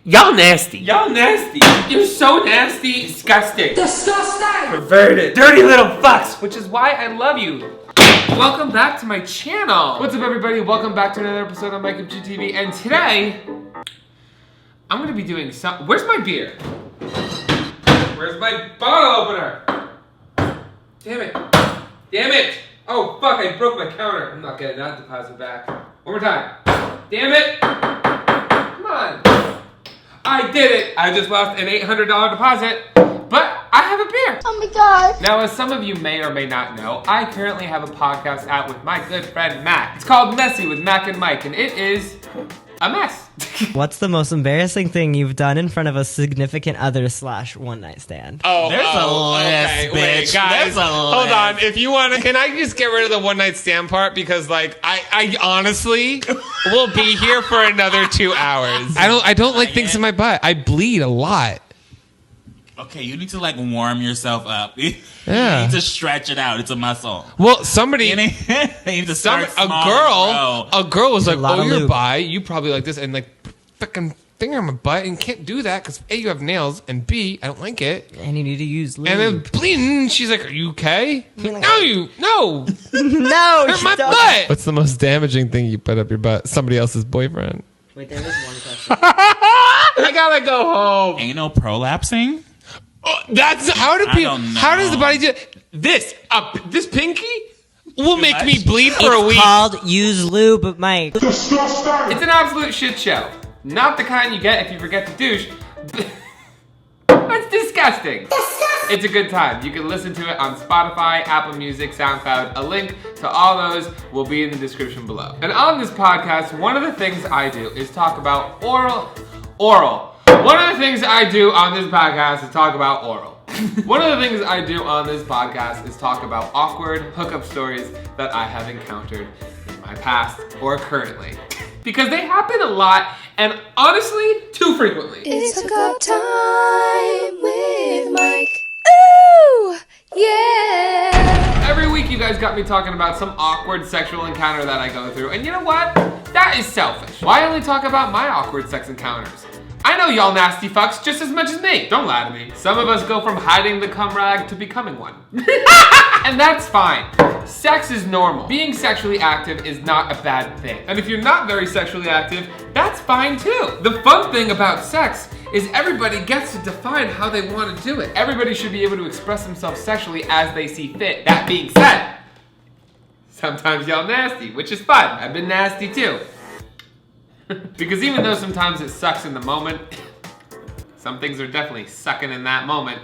Y'all nasty. Y'all nasty. You're so nasty. Disgusting. Disgusting. Perverted. Dirty little fucks. Which is why I love you. Welcome back to my channel. What's up, everybody? Welcome back to another episode of MikeMGTV. And today, I'm gonna be doing some. Where's my beer? Where's my bottle opener? Damn it. Damn it. Oh, fuck, I broke my counter. I'm not getting that deposit back. One more time. Damn it. Come on. I did it! I just lost an $800 deposit, but I have a beer! Oh my god! Now, as some of you may or may not know, I currently have a podcast out with my good friend Mac. It's called Messy with Mac and Mike, and it is a mess. What's the most embarrassing thing you've done in front of a significant other / one-night stand? There's a list, wait, bitch. guys, There's a hold list. on. If you want to, can I just get rid of the one-night stand part? Because, like, I honestly will be here for another 2 hours. I don't like things in my butt. I bleed a lot. Okay, you need to like warm yourself up. You Yeah. need to stretch it out. It's a muscle. Well, somebody, You need to start a small and grow. girl was like, lot "Oh, of you're lube. bi. You probably like this," and like, fucking finger on my butt, and can't do that because A, you have nails, and B, I don't like it. And you need to use lube. And then bleeding. She's like, "Are you okay?" I'm like, no, no, hurt my butt. What's the most damaging thing you put up your butt? Somebody else's boyfriend. Wait, there is one question. I gotta go home. Anal prolapsing? Oh, that's how do I people? don't know. How does the body do this? This pinky will make much? me bleed for a It's week. called use lube, Mike. It's an absolute shit show. Not the kind you get if you forget to douche. That's disgusting. It's a good time. You can listen to it on Spotify, Apple Music, SoundCloud. A link to all those will be in the description below. And on this podcast, one of the things I do is talk about oral. One of the things I do on this podcast is talk about oral. One of the things I do on this podcast is talk about awkward hookup stories that I have encountered in my past or currently. Because they happen a lot, and honestly, too frequently. It's hookup time with Mike. Ooh, yeah. Every week you guys got me talking about some awkward sexual encounter that I go through, and you know what? That is selfish. Why only talk about my awkward sex encounters? I know y'all nasty fucks just as much as me. Don't lie to me. Some of us go from hiding the cum rag to becoming one. And that's fine. Sex is normal. Being sexually active is not a bad thing. And if you're not very sexually active, that's fine too. The fun thing about sex is everybody gets to define how they want to do it. Everybody should be able to express themselves sexually as they see fit. That being said, sometimes y'all nasty, which is fun. I've been nasty too. Because even though sometimes it sucks in the moment, some things are definitely sucking in that moment.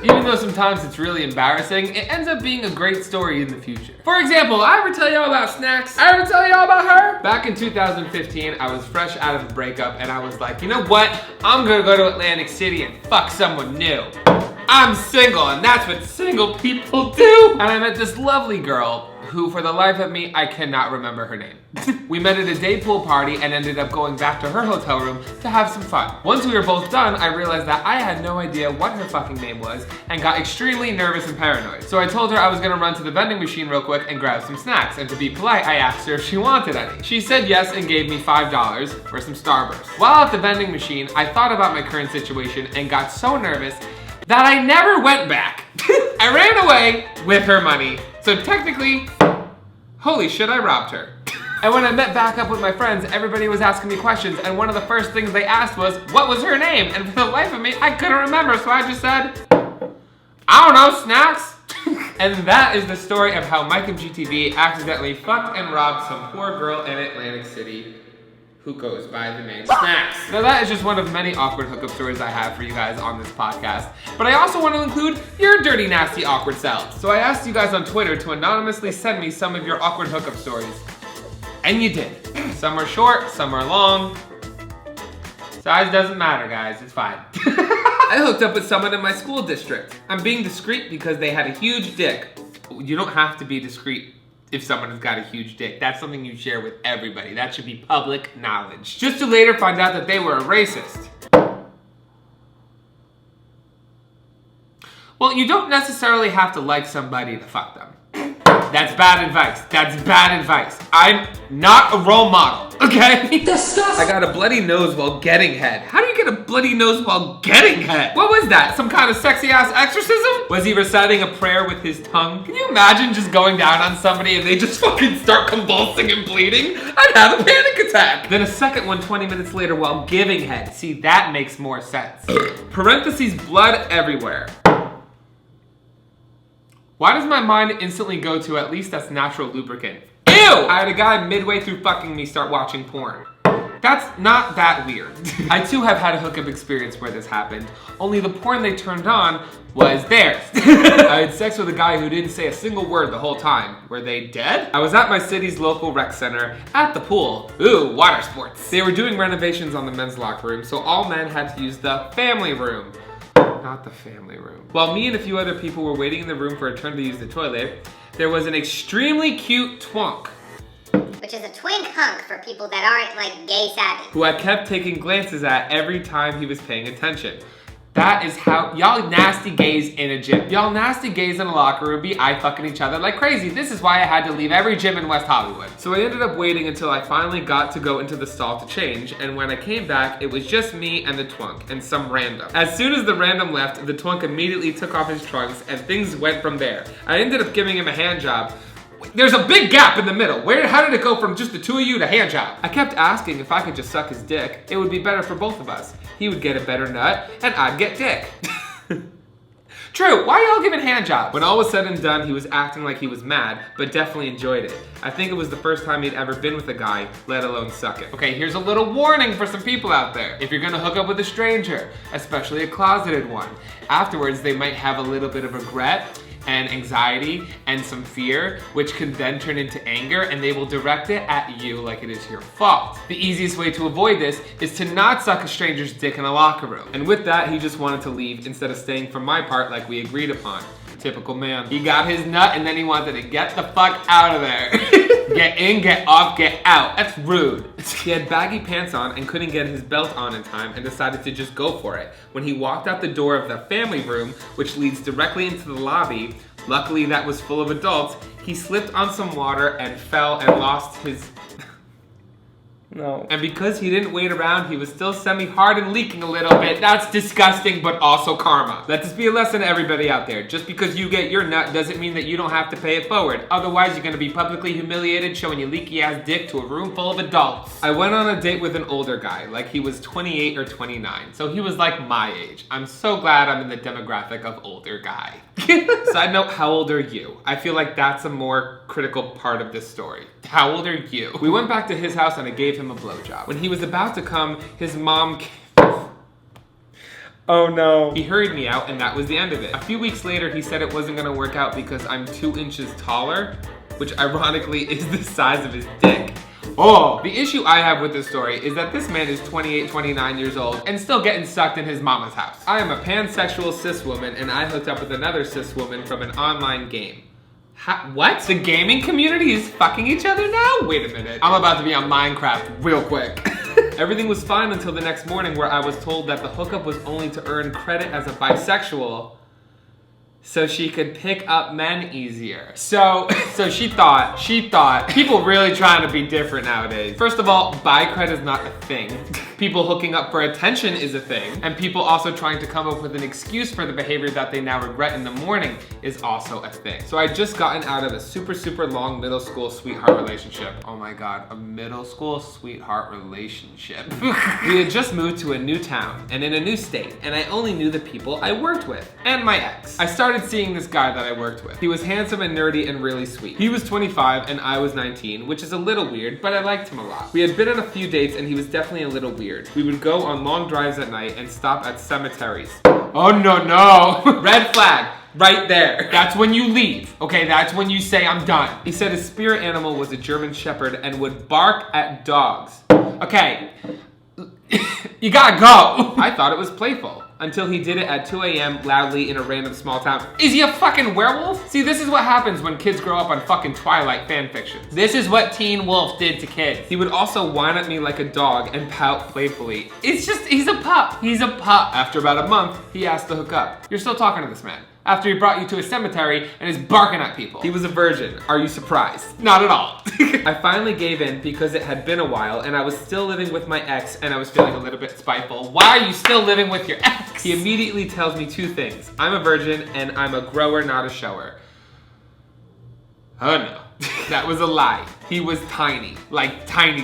Even though sometimes it's really embarrassing, it ends up being a great story in the future. For example, I ever tell y'all about snacks? I ever tell y'all about her? Back in 2015, I was fresh out of a breakup and I was like, you know what? I'm gonna go to Atlantic City and fuck someone new. I'm single and that's what single people do. And I met this lovely girl who, for the life of me, I cannot remember her name. We met at a day pool party and ended up going back to her hotel room to have some fun. Once we were both done, I realized that I had no idea what her fucking name was and got extremely nervous and paranoid. So I told her I was gonna run to the vending machine real quick and grab some snacks, and to be polite, I asked her if she wanted any. She said yes and gave me $5 for some Starburst. While at the vending machine, I thought about my current situation and got so nervous that I never went back. I ran away with her money. So technically, holy shit, I robbed her. And when I met back up with my friends, everybody was asking me questions, and one of the first things they asked was, what was her name? And for the life of me, I couldn't remember, so I just said, I don't know, Snacks. And that is the story of how MikeMGTV accidentally fucked and robbed some poor girl in Atlantic City who goes by the name Snacks. Now that is just one of many awkward hookup stories I have for you guys on this podcast, but I also want to include your dirty, nasty, awkward selves. So I asked you guys on Twitter to anonymously send me some of your awkward hookup stories, and you did. Some are short, some are long. Size doesn't matter, guys, it's fine. I hooked up with someone in my school district. I'm being discreet because they had a huge dick. You don't have to be discreet if someone has got a huge dick. That's something you share with everybody. That should be public knowledge. Just to later find out that they were a racist. Well, you don't necessarily have to like somebody to fuck them. That's bad advice. That's bad advice. I'm not a role model, okay? Disgusting. I got a bloody nose while getting head. How do you get a bloody nose while getting head? What was that? Some kind of sexy ass exorcism? Was he reciting a prayer with his tongue? Can you imagine just going down on somebody and they just fucking start convulsing and bleeding? I'd have a panic attack. Then a second one 20 minutes later while giving head. See, that makes more sense. Parentheses, blood everywhere. Why does my mind instantly go to at least that's natural lubricant? Ew! I had a guy midway through fucking me start watching porn. That's not that weird. I too have had a hookup experience where this happened, only the porn they turned on was theirs. I had sex with a guy who didn't say a single word the whole time. Were they dead? I was at my city's local rec center, at the pool. Ooh, water sports. They were doing renovations on the men's locker room, so all men had to use the family room. Not the family room. While me and a few other people were waiting in the room for a turn to use the toilet, there was an extremely cute twunk, which is a twink hunk for people that aren't like gay savvy, who I kept taking glances at every time he was paying attention. That is how y'all nasty gays in a gym. Y'all nasty gays in a locker room be eye fucking each other like crazy. This is why I had to leave every gym in West Hollywood. So I ended up waiting until I finally got to go into the stall to change, and when I came back, it was just me and the twunk and some random. As soon as the random left, the twunk immediately took off his trunks and things went from there. I ended up giving him a hand job. There's a big gap in the middle. How did it go from just the two of you to hand job? I kept asking if I could just suck his dick. It would be better for both of us. He would get a better nut, and I'd get dick. True, why y'all giving hand jobs? When all was said and done, he was acting like he was mad, but definitely enjoyed it. I think it was the first time he'd ever been with a guy, let alone suck it. Okay, here's a little warning for some people out there. If you're gonna hook up with a stranger, especially a closeted one, afterwards they might have a little bit of regret and anxiety and some fear, which can then turn into anger, and they will direct it at you like it is your fault. The easiest way to avoid this is to not suck a stranger's dick in a locker room. And with that, he just wanted to leave instead of staying for my part like we agreed upon. Typical man. He got his nut and then he wanted to get the fuck out of there. Get in, get off, get out. That's rude. He had baggy pants on and couldn't get his belt on in time and decided to just go for it. When he walked out the door of the family room, which leads directly into the lobby, luckily that was full of adults, he slipped on some water and fell and lost his... No. And because he didn't wait around, he was still semi-hard and leaking a little bit. That's disgusting, but also karma. Let this be a lesson to everybody out there. Just because you get your nut doesn't mean that you don't have to pay it forward. Otherwise, you're gonna be publicly humiliated showing your leaky ass dick to a room full of adults. I went on a date with an older guy, like he was 28 or 29. So he was like my age. I'm so glad I'm in the demographic of older guy. Side note, how old are you? I feel like that's a more critical part of this story. How old are you? We went back to his house and I gave him a blowjob. When he was about to come, his mom came. Oh no. He hurried me out and that was the end of it. A few weeks later, he said it wasn't gonna work out because I'm 2 inches taller, which ironically is the size of his dick. Oh, the issue I have with this story is that this man is 28, 29 years old and still getting sucked in his mama's house. I am a pansexual cis woman and I hooked up with another cis woman from an online game. What? The gaming community is fucking each other now? Wait a minute. I'm about to be on Minecraft real quick. Everything was fine until the next morning where I was told that the hookup was only to earn credit as a bisexual so she could pick up men easier. So she thought, people really trying to be different nowadays. First of all, bi cred is not a thing. People hooking up for attention is a thing. And people also trying to come up with an excuse for the behavior that they now regret in the morning is also a thing. So I'd just gotten out of a super long middle school sweetheart relationship. Oh my God, a middle school sweetheart relationship. We had just moved to a new town and in a new state, and I only knew the people I worked with and my ex. I started seeing this guy that I worked with. He was handsome and nerdy and really sweet. He was 25 and I was 19, which is a little weird, but I liked him a lot. We had been on a few dates and he was definitely a little weird. We would go on long drives at night and stop at cemeteries. Oh no. Red flag. Right there. That's when you leave. Okay, that's when you say I'm done. He said his spirit animal was a German Shepherd and would bark at dogs. Okay, you gotta go. I thought it was playful until he did it at 2 a.m. loudly in a random small town. Is he a fucking werewolf? See, this is what happens when kids grow up on fucking Twilight fanfiction. This is what Teen Wolf did to kids. He would also whine at me like a dog and pout playfully. It's just, he's a pup. He's a pup. After about a month, he asked to hook up. You're still talking to this man. after he brought you to a cemetery and is barking at people. He was a virgin. Are you surprised? Not at all. I finally gave in because it had been a while and I was still living with my ex and I was feeling a little bit spiteful. Why are you still living with your ex? He immediately tells me two things. I'm a virgin and I'm a grower, not a shower. Oh no. That was a lie. He was tiny, like tiny,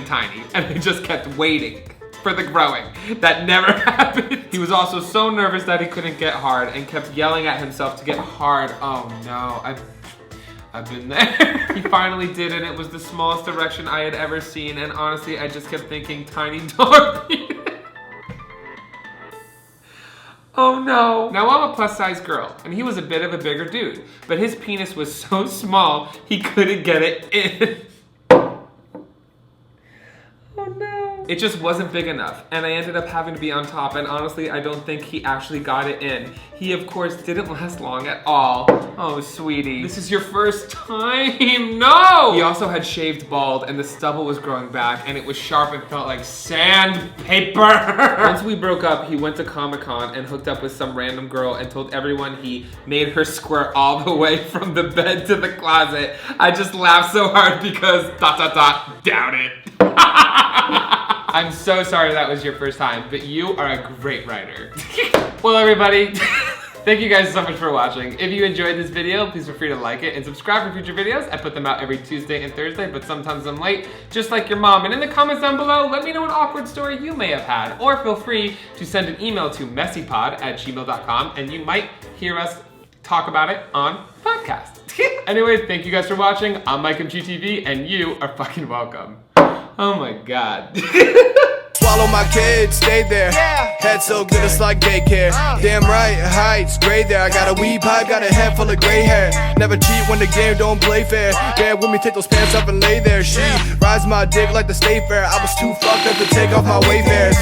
and I just kept waiting for the growing. That never happened. He was also so nervous that he couldn't get hard and kept yelling at himself to get hard. Oh no, I've been there. He finally did, and it was the smallest erection I had ever seen, and honestly, I just kept thinking, tiny dog penis. Oh no. Now I'm a plus size girl, and he was a bit of a bigger dude, but his penis was so small, he couldn't get it in. Oh no. It just wasn't big enough, and I ended up having to be on top, and honestly, I don't think he actually got it in. He, of course, didn't last long at all. Oh, sweetie. This is your first time. No! He also had shaved bald, and the stubble was growing back, and it was sharp and felt like sandpaper. Once we broke up, he went to Comic-Con and hooked up with some random girl and told everyone he made her squirt all the way from the bed to the closet. I just laughed so hard because ... doubt it. I'm so sorry that was your first time, but you are a great writer. Well, everybody, thank you guys so much for watching. If you enjoyed this video, please feel free to like it and subscribe for future videos. I put them out every Tuesday and Thursday, but sometimes I'm late, just like your mom. And in the comments down below, let me know an awkward story you may have had, or feel free to send an email to messypod@gmail.com, and you might hear us talk about it on podcast. Anyway, thank you guys for watching. I'm MikeMGTV, and you are fucking welcome. Oh my God. Swallow my kids, stay there. Head so good it's like daycare. Damn right, heights, gray there. I got a weed pipe, got a head full of gray hair. Never cheat when the game don't play fair. Bear with me, take those pants off and lay there. She rides my dick like the state fair. I was too fucked up to take off my Wayfares.